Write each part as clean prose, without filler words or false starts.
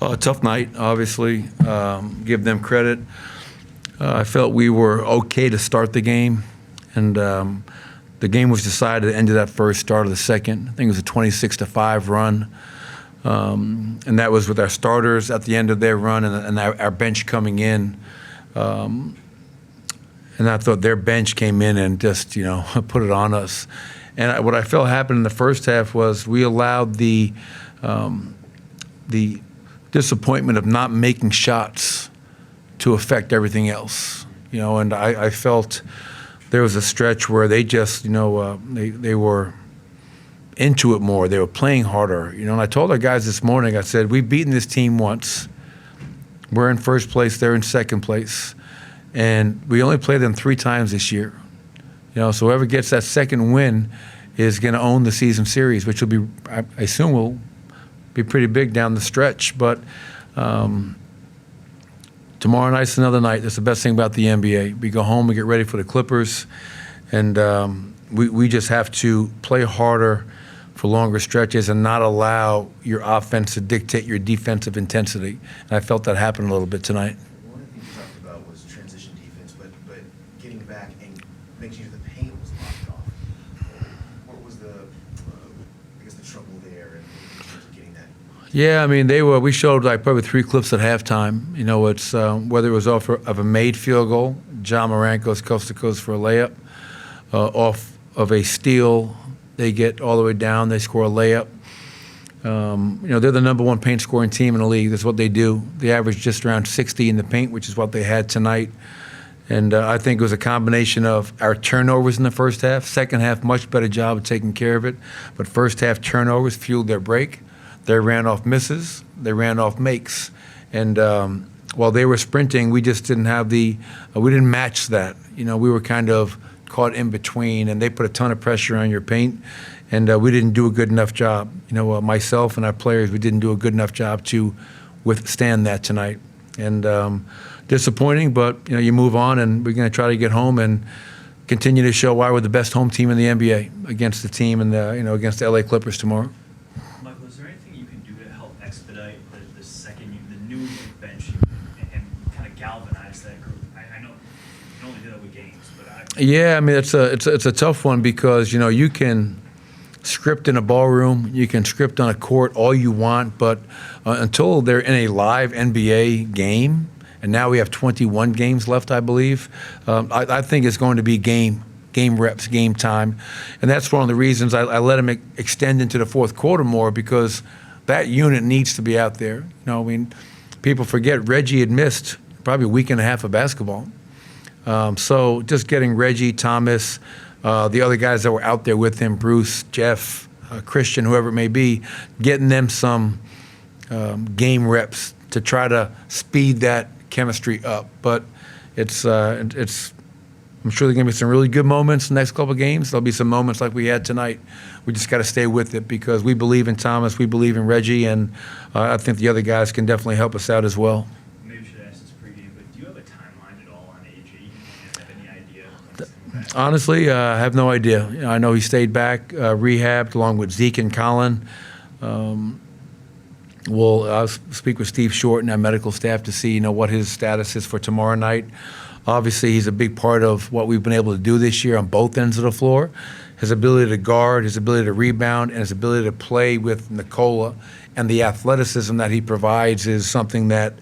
Tough night, obviously. Give them credit. I felt we were okay to start the game, and the game was decided at the end of that first, start of the second. I think it was a 26-5 run, and that was with our starters at the end of their run and our bench coming in. And I thought their bench came in and just, put it on us. And what I felt happened in the first half was we allowed the disappointment of not making shots to affect everything else. And I felt there was a stretch where they just, they were into it more. They were playing harder. And I told our guys this morning, I said, we've beaten this team once. We're in first place, they're in second place. And we only played them 3 times this year. So whoever gets that second win is going to own the season series, which will be, I assume, will be pretty big down the stretch. But tomorrow night's another night. That's the best thing about the NBA. We go home, we get ready for the Clippers, and we just have to play harder for longer stretches and not allow your offense to dictate your defensive intensity. And I felt that happen a little bit tonight. One of the things you talked about was transition defense, but getting back and making sure the paint was locked off. What was the trouble there in terms of getting that? Yeah, we showed like probably 3 clips at halftime. It's whether it was off of a made field goal, John Morant goes coast to coast for a layup, off of a steal, they get all the way down, they score a layup. They're the number 1 paint scoring team in the league. That's what they do. They average just around 60 in the paint, which is what they had tonight. And I think it was a combination of our turnovers in the first half. Second half, much better job of taking care of it. But first half turnovers fueled their break. They ran off misses. They ran off makes. And while they were sprinting, we just didn't have we didn't match that. We were kind of caught in between, and they put a ton of pressure on your paint, and we didn't do a good enough job. Myself and our players, we didn't do a good enough job to withstand that tonight. And disappointing, but you move on, and we're going to try to get home and continue to show why we're the best home team in the NBA against the team and against the LA Clippers tomorrow. Michael, is there anything you can do to help expedite the new bench and kind of galvanize that group? I know you only do that with games, but it's a tough one because you can script in a ballroom, you can script on a court all you want, but until they're in a live NBA game, and now we have 21 games left, I believe, I think it's going to be game reps, game time. And that's one of the reasons I let him extend into the fourth quarter more, because that unit needs to be out there. People forget Reggie had missed probably a week and a half of basketball. So just getting Reggie, Thomas, the other guys that were out there with him, Bruce, Jeff, Christian, whoever it may be, getting them some game reps to try to speed that chemistry up. But I'm sure there's going to be some really good moments in the next couple of games. There'll be some moments like we had tonight. We just got to stay with it because we believe in Thomas, we believe in Reggie, and I think the other guys can definitely help us out as well. Maybe we should ask this pregame, but do you have a timeline at all on AG? Do you have any idea? Honestly, I have no idea. I know he stayed back, rehabbed along with Zeke and Colin. I'll speak with Steve Short and our medical staff to see, what his status is for tomorrow night. Obviously, he's a big part of what we've been able to do this year on both ends of the floor. His ability to guard, his ability to rebound, and his ability to play with Nikola and the athleticism that he provides is something that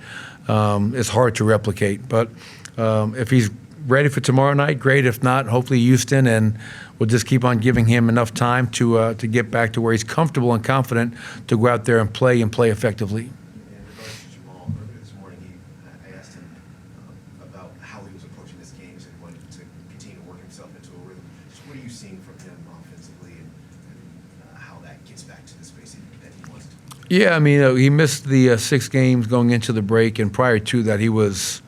is hard to replicate. But if he's ready for tomorrow night, great. If not, hopefully Houston, and we'll just keep on giving him enough time to get back to where he's comfortable and confident to go out there and play effectively. In regards to Jamal, earlier this morning, I asked him about how he was approaching this game. He said he wanted to continue to work himself into a rhythm. Just what are you seeing from him offensively, and how that gets back to the space that he wants to? Yeah, he missed the 6 games going into the break, and prior to that, he was,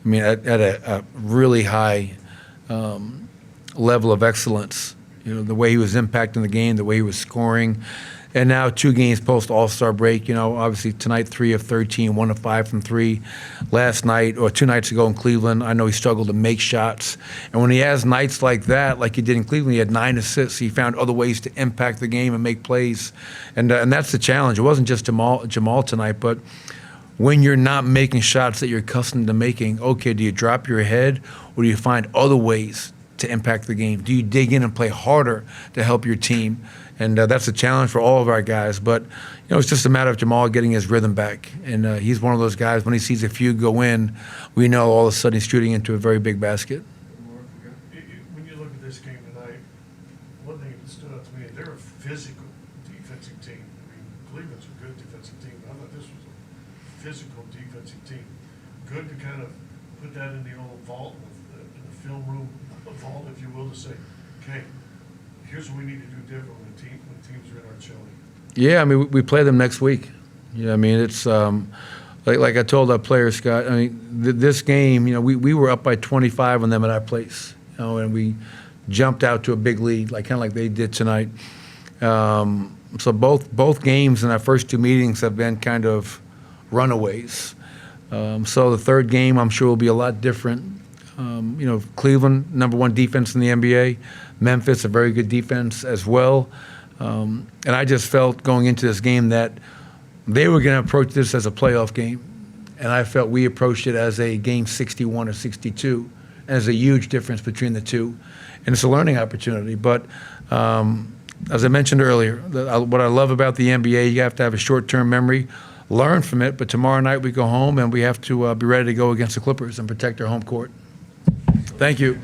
at a really high level of excellence. The way he was impacting the game, the way he was scoring. And now 2 games post All-Star break, obviously tonight 3 of 13, 1 of 5 from 3. Last night, or 2 nights ago in Cleveland, I know he struggled to make shots. And when he has nights like that, like he did in Cleveland, he had 9 assists. He found other ways to impact the game and make plays. And that's the challenge. It wasn't just Jamal tonight, but when you're not making shots that you're accustomed to making, okay, do you drop your head or do you find other ways to impact the game? Do you dig in and play harder to help your team? And that's a challenge for all of our guys. But, it's just a matter of Jamal getting his rhythm back. And he's one of those guys, when he sees a few go in, we know all of a sudden he's shooting into a very big basket. When you look at this game tonight, one thing that stood out to me, they're a physical defensive team. I mean, Cleveland's a good defensive team. I thought this was a physical defensive team. Good to kind of put that in the old vault, in the film room vault, if you will, to say, okay, here's what we need to do different when teams are in our chili. Yeah, I mean, we play them next week. I mean, it's like I told our players, Scott. I mean, this game, we were up by 25 on them at our place, and we jumped out to a big lead, kind of like they did tonight. So both games in our first two meetings have been kind of runaways. So the third game, I'm sure, will be a lot different. Cleveland, #1 defense in the NBA. Memphis, a very good defense as well. And I just felt going into this game that they were going to approach this as a playoff game. And I felt we approached it as a game 61 or 62. And there's a huge difference between the two. And it's a learning opportunity. But as I mentioned earlier, what I love about the NBA, you have to have a short-term memory, learn from it. But tomorrow night we go home and we have to be ready to go against the Clippers and protect our home court. Thank you.